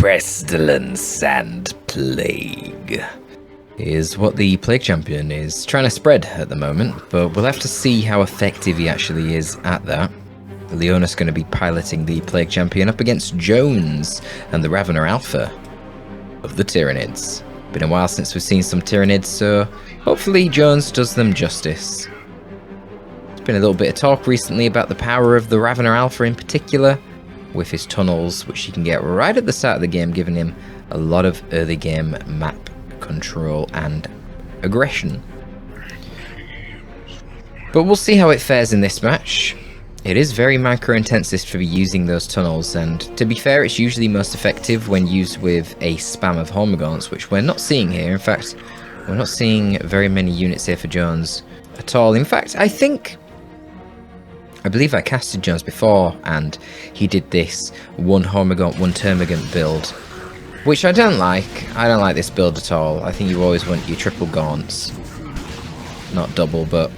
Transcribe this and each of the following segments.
pestilence and plague is what the Plague Champion is trying to spread at the moment, but we'll have to see how effective he actually is at that. Leonus going to be piloting the Plague Champion up against Jones and the Ravener Alpha of the Tyranids. Been a while since we've seen some Tyranids, so hopefully Jones does them justice. There's been a little bit of talk recently about the power of the Ravener Alpha in particular, with his tunnels, which he can get right at the start of the game, giving him a lot of early game map control and aggression. But we'll see how it fares in this match. It is very micro intensive for using those tunnels, and to be fair, it's usually most effective when used with a spam of Hormagaunts, which we're not seeing here. In fact, we're not seeing very many units here for Jones at all. In fact, I believe I casted Jones before, and he did this one Hormagaunt, one Termagant build, which I don't like. I don't like this build at all. I think you always want your triple gaunts, not double, but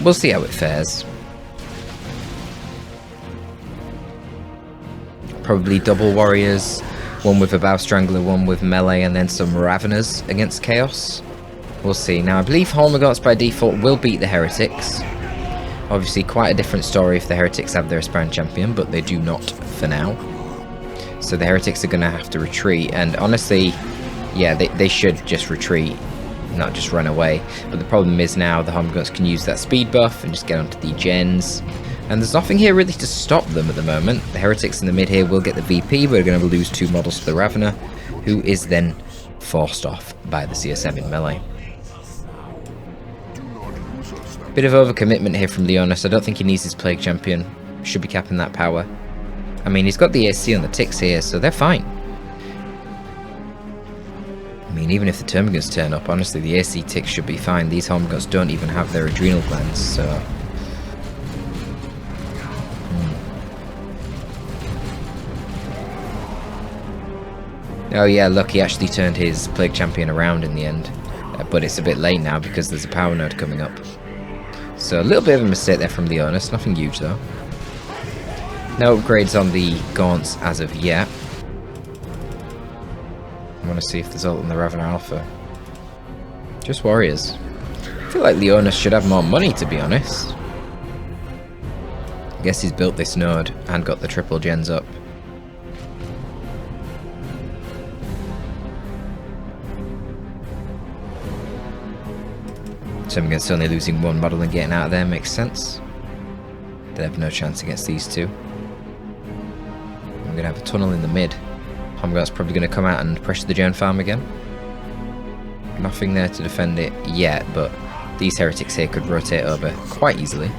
we'll see how it fares. Probably double warriors, one with a bow strangler, one with melee, and then some raveners against chaos. We'll see. Now I believe Hormagaunts by default will beat the heretics. Obviously quite a different story if the heretics have their aspirant champion, but they do not for now. So the heretics are going to have to retreat, and honestly, yeah, they should just retreat, not just run away. But the problem is now the Hormagaunts can use that speed buff and just get onto the gens. And there's nothing here really to stop them at the moment. The heretics in the mid here will get the VP, but we're going to lose 2 models to the Ravener, who is then forced off by the CSM in melee. Bit of overcommitment here from Leonus. I don't think he needs his Plague Champion. Should be capping that power. I mean, he's got the AC on the ticks here, so they're fine. I mean, even if the Termagants turn up, honestly, the AC ticks should be fine. These Hormagaunts don't even have their adrenal glands, so... Oh yeah, look, he actually turned his Plague Champion around in the end. But it's a bit late now because there's a power node coming up. So a little bit of a mistake there from Leonus, nothing huge though. No upgrades on the gaunts as of yet. I want to see if there's ult on the Ravener Alpha. Just warriors. I feel like Leonus should have more money, to be honest. I guess he's built this node and got the triple gens up. So I'm against only losing 1 model and getting out of there makes sense. They have no chance against these 2. I'm going to have a tunnel in the mid. Hormagaunts probably going to come out and pressure the gen farm again. Nothing there to defend it yet, but these heretics here could rotate over quite easily.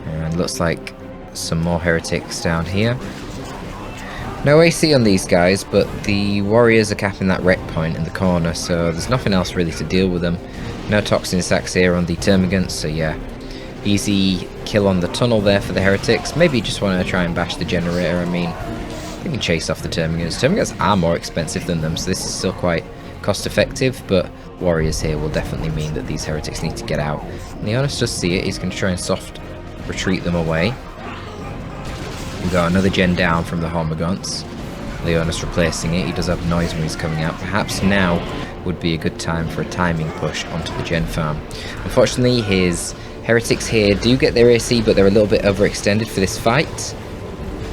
And looks like some more heretics down here. No AC on these guys, but the warriors are capping that wreck point in the corner, so there's nothing else really to deal with them. No toxin sacks here on the Termagants, so yeah. Easy kill on the tunnel there for the heretics. Maybe you just want to try and bash the generator. I mean, you can chase off the Termagants. Termagants are more expensive than them, so this is still quite cost effective, but warriors here will definitely mean that these heretics need to get out. Leonus does see it. He's going to try and soft retreat them away. We've got another gen down from the Hormagaunts. Leonus replacing it. He does have noise marines coming out. Perhaps now would be a good time for a timing push onto the gen farm. Unfortunately, his heretics here do get their AC, but they're a little bit overextended for this fight.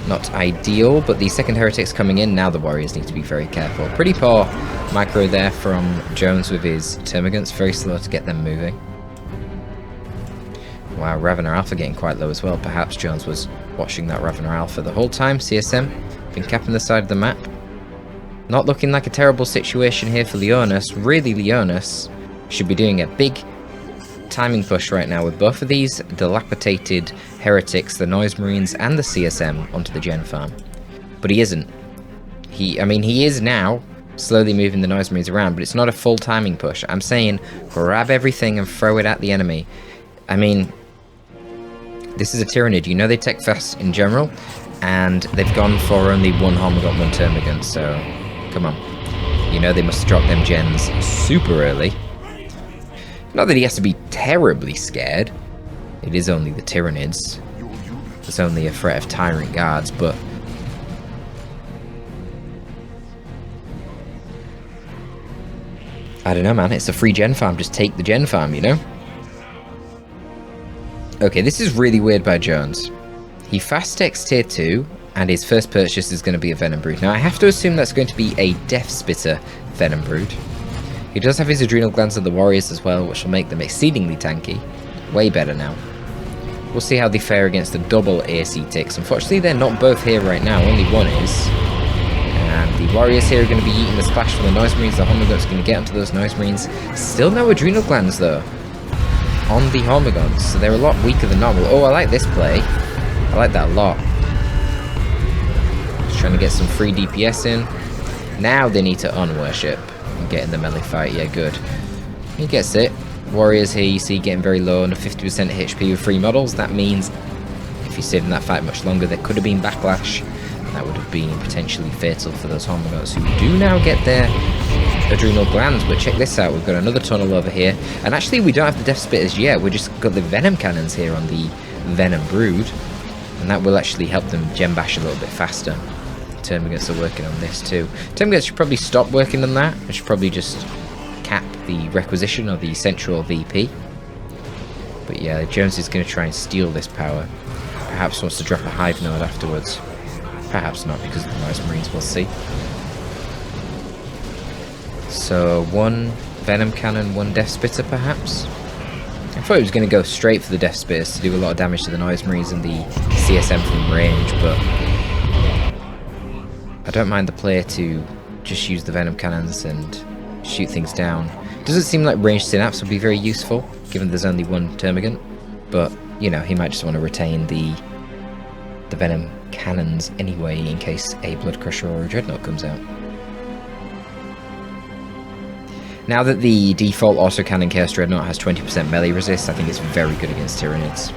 Not ideal, but the second heretics coming in, now the warriors need to be very careful. Pretty poor micro there from Jones with his Termagants. Very slow to get them moving. Wow, Ravener Alpha getting quite low as well. Perhaps Jones was watching that Ravener Alpha the whole time. CSM been capping the side of the map. Not looking like a terrible situation here for Leonus. Really, Leonus should be doing a big timing push right now with both of these dilapidated heretics, the Noise Marines and the CSM, onto the gen farm. But he isn't. I mean, he is now slowly moving the Noise Marines around, but it's not a full timing push. I'm saying grab everything and throw it at the enemy. I mean, this is a Tyranid. You know they tech fast in general, and they've gone for only 1 Hormagaunt, 1 Termagant, so come on. You know they must drop them gens super early. Not that he has to be terribly scared. It is only the Tyranids. There's only a threat of Tyrant Guards, but I don't know, man. It's a free gen farm. Just take the gen farm, you know? Okay, this is really weird by Jones. He fast techs tier 2, and his first purchase is going to be a Venom Brood. Now, I have to assume that's going to be a Death Spitter Venom Brood. He does have his Adrenal Glands of the Warriors as well, which will make them exceedingly tanky. Way better now. We'll see how they fare against the double AC ticks. Unfortunately, they're not both here right now. Only one is. And the Warriors here are going to be eating the splash from the Noise Marines. The Hormagaunts are going to get onto those Noise Marines. Still no Adrenal Glands, though, on the Hormagaunts. So they're a lot weaker than normal. Oh, I like this play. I like that a lot. Just trying to get some free DPS in. Now they need to unworship and get in the melee fight. Yeah, good. He gets it. Warriors here, you see, getting very low, under 50% HP with free models. That means if he stayed in that fight much longer, there could have been backlash. That would have been potentially fatal for those Hormagaunts, who do now get their Adrenal Glands. But check this out, we've got another tunnel over here. And actually, we don't have the Death Spitters yet. We've just got the Venom Cannons here on the Venom Brood. And that will actually help them gem bash a little bit faster. Termagants are working on this too. Termagants should probably stop working on that. They should probably just cap the Requisition or the Central VP. But yeah, Jones is going to try and steal this power. Perhaps wants to drop a Hive Node afterwards. Perhaps not, because of the Noise Marines, we'll see. So, one Venom Cannon, one Death Spitter perhaps? I thought he was going to go straight for the Death Spitters to do a lot of damage to the Noise Marines and the CSM from range, but I don't mind the player to just use the Venom Cannons and shoot things down. Doesn't seem like ranged synapse would be very useful, given there's only one Termagant, but, you know, he might just want to retain the Venom Cannons anyway, in case a Blood Crusher or a Dreadnought comes out. Now that the default autocannon Chaos Dreadnought has 20% melee resist, I think it's very good against Tyranids.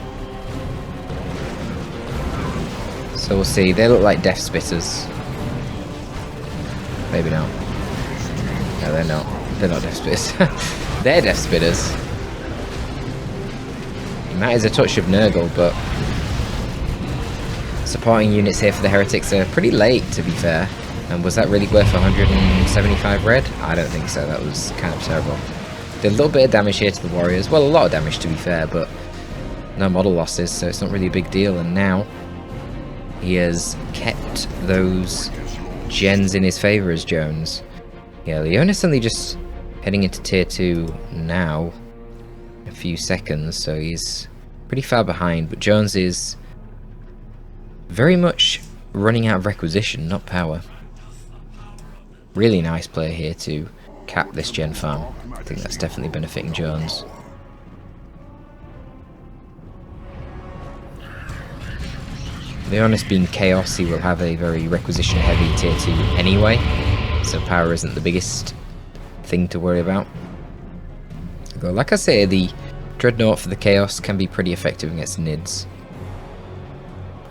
So we'll see. They look like Death Spitters. Maybe not. No, they're not. They're not Death Spitters. They're Death Spitters. And that is a touch of Nurgle, but supporting units here for the Heretics are pretty late, to be fair. And was that really worth 175 red? I don't think so. That was kind of terrible. Did a little bit of damage here to the Warriors. Well, a lot of damage, to be fair, but no model losses, so it's not really a big deal. And now he has kept those gens in his favour as Jones. Yeah, Leonus only just heading into tier 2 now. In a few seconds, so he's pretty far behind. But Jones is very much running out of requisition, not power. Really nice play here to cap this gen farm. I think that's definitely benefiting Jones. Leonus being Chaos, he will have a very requisition heavy tier 2 anyway, so power isn't the biggest thing to worry about. Although, like I say, the Dreadnought for the Chaos can be pretty effective against Nids.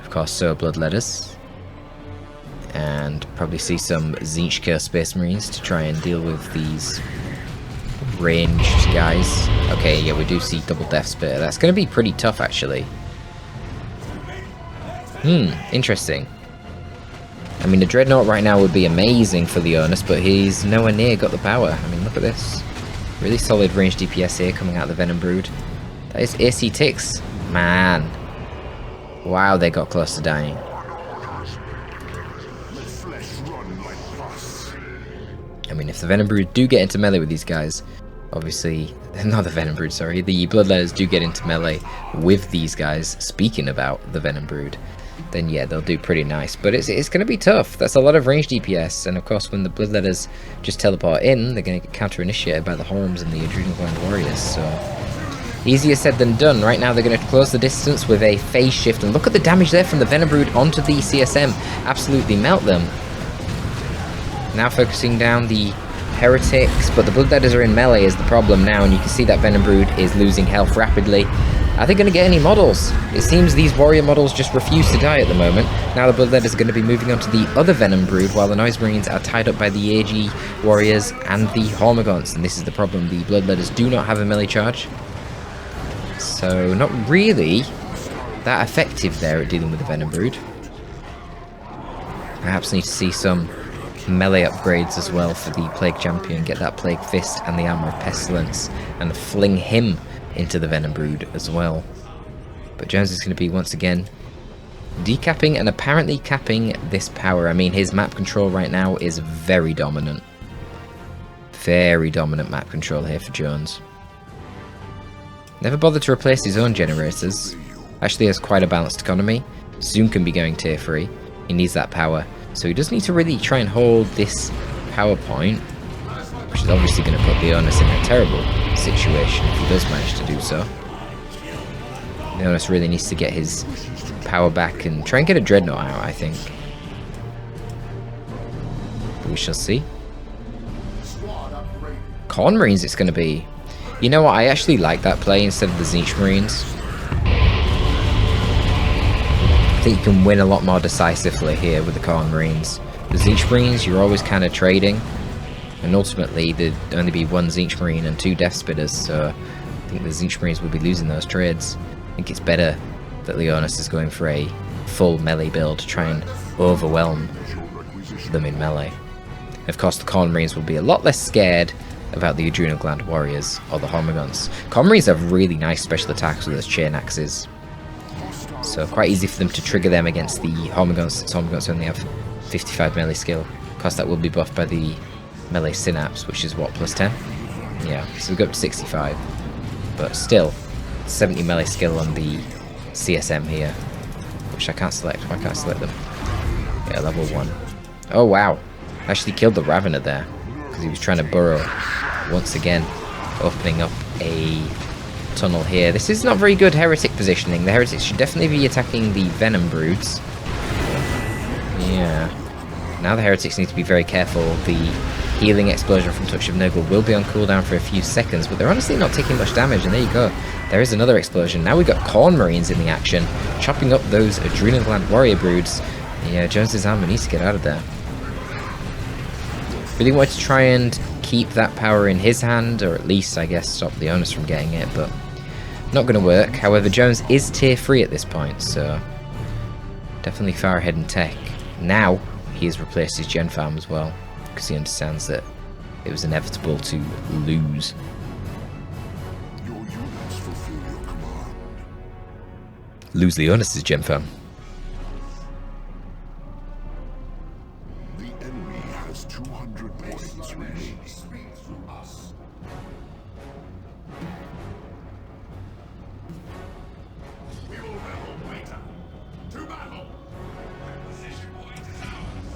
Of course, so are Bloodletters. And probably see some Tzeentch Space Marines to try and deal with these ranged guys. Okay, yeah, we do see double Death Spitter. That's going to be pretty tough, actually. Interesting. I mean, the Dreadnought right now would be amazing for Leonus, but he's nowhere near got the power. I mean, look at this. Really solid range DPS here coming out of the Venom Brood. That is AC ticks. Man. Wow, they got close to dying. I mean, if the Venom Brood do get into melee with these guys, obviously, not the Venom Brood, sorry, the Bloodletters do get into melee with these guys, speaking about the Venom Brood, then yeah, they'll do pretty nice. But it's going to be tough. That's a lot of range DPS, and of course, when the Bloodletters just teleport in, they're going to get counter-initiated by the Horms and the Adrenal Gland Warriors, so easier said than done. Right now, they're going to close the distance with a phase shift, and look at the damage there from the Venom Brood onto the CSM. Absolutely melt them. Now focusing down the Heretics, but the Bloodletters are in melee is the problem now, and you can see that Venom Brood is losing health rapidly. Are they going to get any models? It seems these warrior models just refuse to die at the moment. Now the Bloodletters are going to be moving on to the other Venom Brood, while the Noise Marines are tied up by the AG Warriors and the Hormagaunts, and this is the problem. The Bloodletters do not have a melee charge, so not really that effective there at dealing with the Venom Brood. Perhaps need to see some melee upgrades as well for the Plague Champion. Get that Plague Fist and the Armor of Pestilence and fling him into the Venom Brood as well. But Jones is going to be once again decapping and apparently capping this power. I mean, his map control right now is very dominant. Very dominant map control here for Jones. Never bothered to replace his own generators. Actually has quite a balanced economy. Soon can be going tier 3. He needs that power. So he does need to really try and hold this power point, which is obviously going to put Leonus in a terrible situation if he does manage to do so. Leonus really needs to get his power back and try and get a Dreadnought out, I think. But we shall see. Corn Marines it's going to be. You know what, I actually like that play instead of the Tzeentch Marines. I think you can win a lot more decisively here with the Corn Marines. The Tzeentch Marines, you're always kind of trading, and ultimately there'd only be one Tzeentch Marine and 2 Death Spitters, so I think the Tzeentch Marines will be losing those trades. I think it's better that Leonus is going for a full melee build to try and overwhelm them in melee. Of course, the Corn Marines will be a lot less scared about the Adrenal Gland Warriors or the Hormagaunts. Corn Marines have really nice special attacks with those chain axes, so quite easy for them to trigger them against the Hormagaunts, since Hormagaunts only have 55 melee skill. Of course, that will be buffed by the melee synapse, which is what, plus 10? Yeah, so we go up to 65. But still, 70 melee skill on the CSM here, which I can't select. Why can't I select them? Yeah, level 1. Oh wow, actually killed the Ravener there, because he was trying to burrow once again, opening up a tunnel here. This is not very good Heretic positioning. The Heretics should definitely be attacking the Venom Broods. Yeah. Now the Heretics need to be very careful. The healing explosion from Touch of Nurgle will be on cooldown for a few seconds, but they're honestly not taking much damage, and there you go. There is another explosion. Now we've got Corn Marines in the action, chopping up those Adrenal Gland Warrior Broods. Yeah, Jones's armor needs to get out of there. Really wanted to try and keep that power in his hand, or at least, I guess, stop Leonus from getting it, but not going to work. However, Jones is tier 3 at this point, so definitely far ahead in tech. Now, he has replaced his gen farm as well, because he understands that it was inevitable to lose. Lose Leonus' gen farm.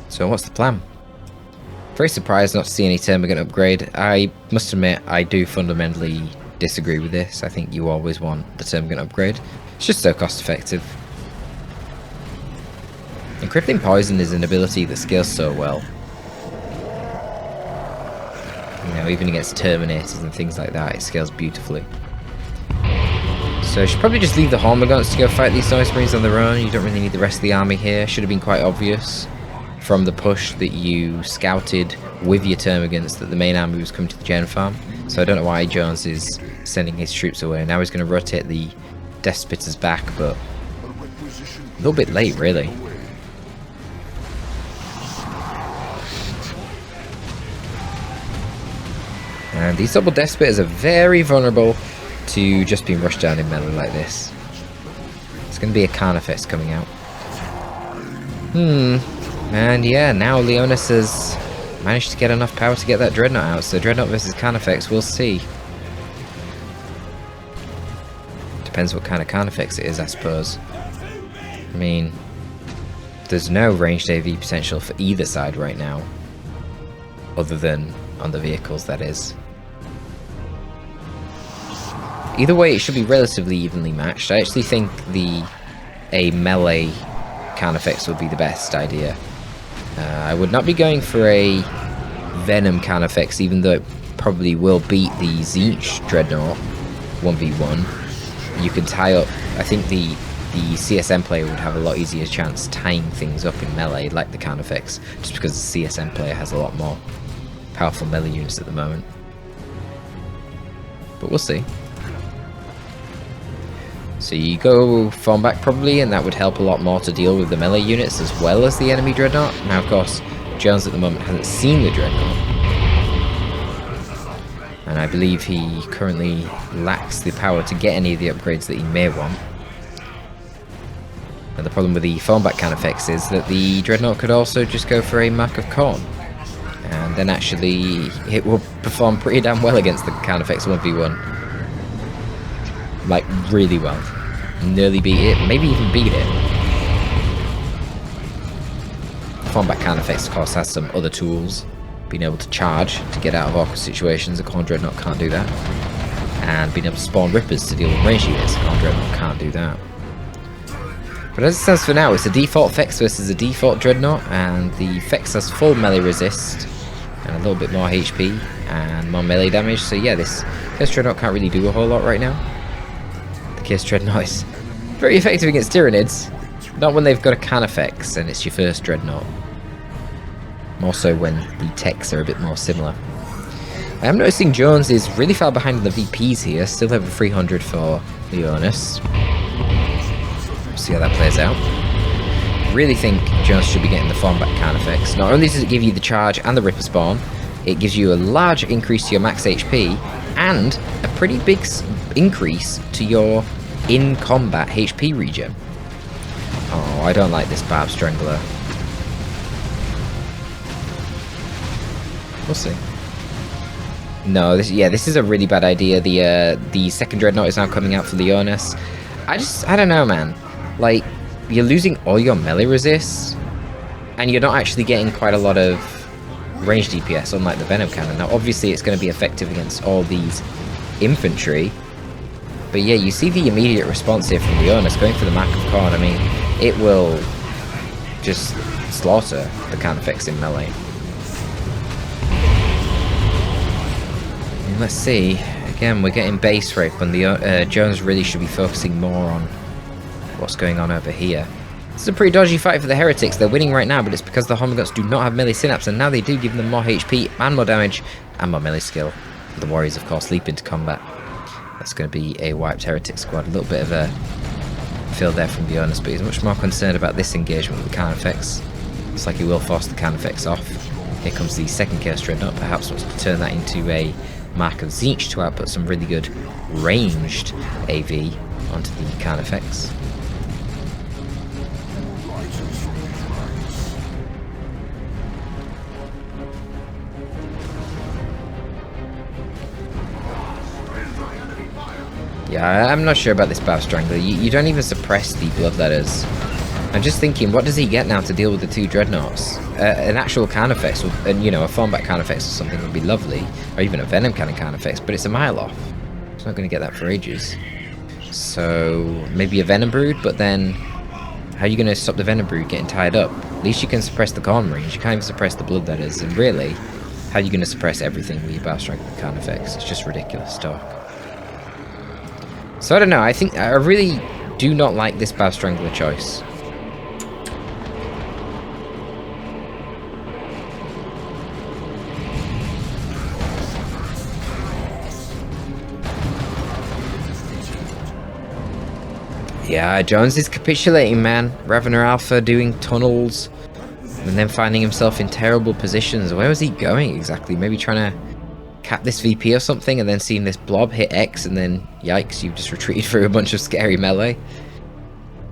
So what's the plan? Very surprised not to see any Termagant upgrade. I must admit, I do fundamentally disagree with this. I think you always want the Termagant upgrade. It's just so cost effective. Encrypting Poison is an ability that scales so well. You know, even against Terminators and things like that, it scales beautifully. So I should probably just leave the Hormagaunts to go fight these Noise Marines on their own. You don't really need the rest of the army here. Should have been quite obvious from the push that you scouted with your Termagants that the main army was coming to the gen farm. So I don't know why Jones is sending his troops away. Now he's going to rotate the Death Spitters back, but a little bit late, really. And these double Death Spitters are very vulnerable to just being rushed down in melee like this. It's going to be a Carnifex coming out. And yeah, now Leonus has managed to get enough power to get that Dreadnought out. So Dreadnought versus Carnifex, we'll see. Depends what kind of Carnifex it is, I suppose. I mean, there's no ranged AV potential for either side right now. Other than on the vehicles, that is. Either way, it should be relatively evenly matched. I actually think a melee Carnifex would be the best idea. I would not be going for a Venom Carnifex, even though it probably will beat the Tzeentch Dreadnought 1v1. You can tie up, I think the CSM player would have a lot easier chance tying things up in melee, like the Carnifex, just because the CSM player has a lot more powerful melee units at the moment. But we'll see. So you go form back probably, and that would help a lot more to deal with the melee units as well as the enemy Dreadnought. Now of course, Jones at the moment hasn't seen the Dreadnought, and I believe he currently lacks the power to get any of the upgrades that he may want. And the problem with the phone back Carnifex is that the Dreadnought could also just go for a Mark of Corn, and then actually it will perform pretty damn well against the Carnifex 1v1. Like, really well. Nearly beat it, maybe even beat it. Phone back Carnifex, of course, has some other tools. Being able to charge to get out of awkward situations, a Corn Dreadnought can't do that. And being able to spawn Rippers to deal with range units, a Corn Dreadnought can't do that. But as it stands for now, it's a default Fex versus a default Dreadnought, and the Fex has full melee resist, and a little bit more HP, and more melee damage, so yeah, this Chaos Dreadnought can't really do a whole lot right now. The Chaos Dreadnought is very effective against Tyranids, not when they've got a Carnifex and it's your first Dreadnought. More so when the techs are a bit more similar. I am noticing Jones is really far behind the VPs here, still over 300 for Leonus. See how that plays out. Really think Jones should be getting the form back Carnifex. Not only does it give you the charge and the Ripper spawn, it gives you a large increase to your max HP and a pretty big increase to your in combat HP regen. Oh, I don't like this Barb Strangler. We'll see. No, this is a really bad idea. The second Dreadnought is now coming out for Leonus. I don't know, man. Like, you're losing all your melee resist, and you're not actually getting quite a lot of range DPS, unlike the Venom Cannon. Now, obviously, it's going to be effective against all these infantry, but yeah, you see the immediate response here from Leonus going for the Mark of Corn. I mean, it will just slaughter the Carnifex in melee. And let's see. Again, we're getting base rape, and the Jones really should be focusing more on what's going on over here. This is a pretty dodgy fight for the Heretics. They're winning right now, but it's because the Homoguts do not have melee synapse, and now they do give them more HP and more damage and more melee skill. The Warriors, of course, leap into combat. That's going to be a wiped Heretic squad. A little bit of a fill there from Leonus, but he's much more concerned about this engagement with the Carnifex. Looks like he will force the Carnifex off. Here comes the second Chaos Dreadnought. Perhaps wants to turn that into a Mark of Tzeentch to output some really good ranged AV onto the Carnifex. Yeah, I'm not sure about this Barb Strangler. You don't even suppress the Bloodletters. I'm just thinking, what does he get now to deal with the two Dreadnoughts? An actual Carnifex, and you know, a form back Carnifex or something would be lovely, or even a Venom Cannon Carnifex, but it's a mile off. He's not going to get that for ages. So, maybe a Venom Brood, but then, how are you going to stop the Venom Brood getting tied up? At least you can suppress the Corn Range, you can't even suppress the Bloodletters, and really, how are you going to suppress everything with your Barb Strangler Carnifex? It's just ridiculous talk. So I don't know, I really do not like this Barb Strangler choice. Yeah, Jones is capitulating, man. Ravener Alpha doing tunnels and then finding himself in terrible positions. Where was he going exactly? Maybe trying to cap this VP or something, and then seeing this blob hit X, and then yikes, you've just retreated through a bunch of scary melee.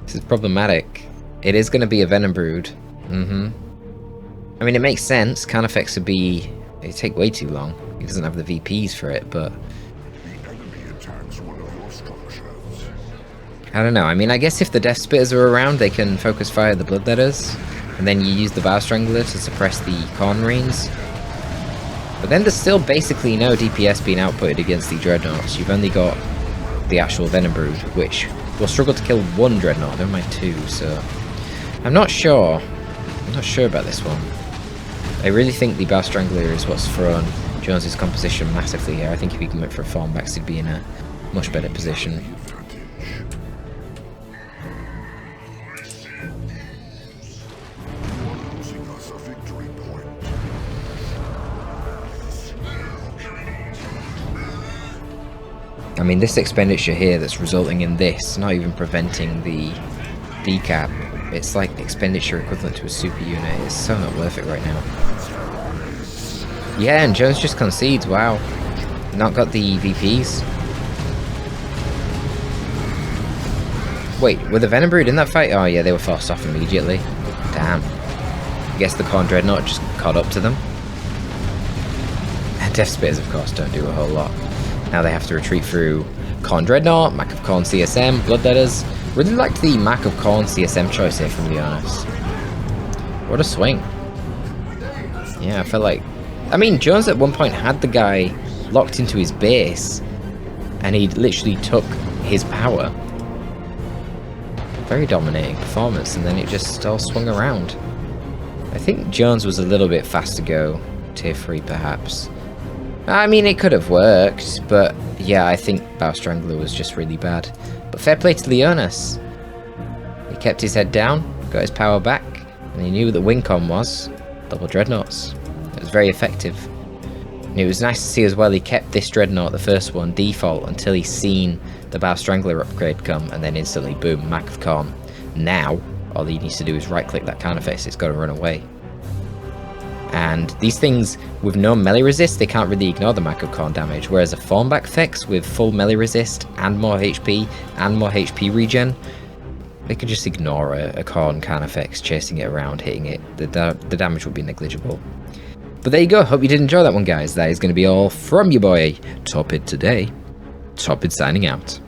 This is problematic. It is going to be a Venom Brood. I mean, it makes sense. Carnifex would be... it'd take way too long. He doesn't have the VPs for it, but... I don't know. I mean, I guess if the Death Spitters are around, they can focus fire the Bloodletters, and then you use the Barb Strangler to suppress the Corn Marines. But then there's still basically no DPS being outputted against the Dreadnoughts. You've only got the actual Venom Brood, which will struggle to kill one Dreadnought, never mind two, so... I'm not sure. I'm not sure about this one. I really think the Barb Strangler is what's thrown Jones's composition massively here. I think if he can went for a form backs, he'd be in a much better position. I mean, this expenditure here that's resulting in this, not even preventing the decap, It's like expenditure equivalent to a super unit. It's so not worth it right now. Yeah, and Jones just concedes. Wow. Not got the VPs. Wait, were the Venom Brood in that fight? Oh yeah, they were forced off immediately. Damn. I guess the Khorne Dreadnought just caught up to them. And Death Spitters, of course, don't do a whole lot. Now they have to retreat through Khorne Dreadnought, Mac of Khorne CSM, Bloodletters. Really liked the Mac of Khorne CSM choice here from Leonus. What a swing. Yeah, I felt like... I mean, Jones at one point had the guy locked into his base, and he literally took his power. Very dominating performance, and then it just all swung around. I think Jones was a little bit fast to go, tier 3 perhaps. I mean, it could have worked, but yeah, I think Bow Strangler was just really bad. But fair play to Leonus. He kept his head down, got his power back, and he knew what the Wincon was. Double Dreadnoughts. It was very effective. And it was nice to see as well he kept this Dreadnought, the first one, default until he's seen the Bow Strangler upgrade come, and then instantly, boom, Mac of Khorne. Now, all he needs to do is right-click that Carnifex, it's got to run away. And these things, with no melee resist, they can't really ignore the Mac of Khorne damage, whereas a Formback Fex with full melee resist, and more HP regen, they could just ignore a Khorne Carnifex, chasing it around, hitting it. The damage would be negligible. But there you go, hope you did enjoy that one, guys. That is going to be all from your boy, Torpid, today. Torpid signing out.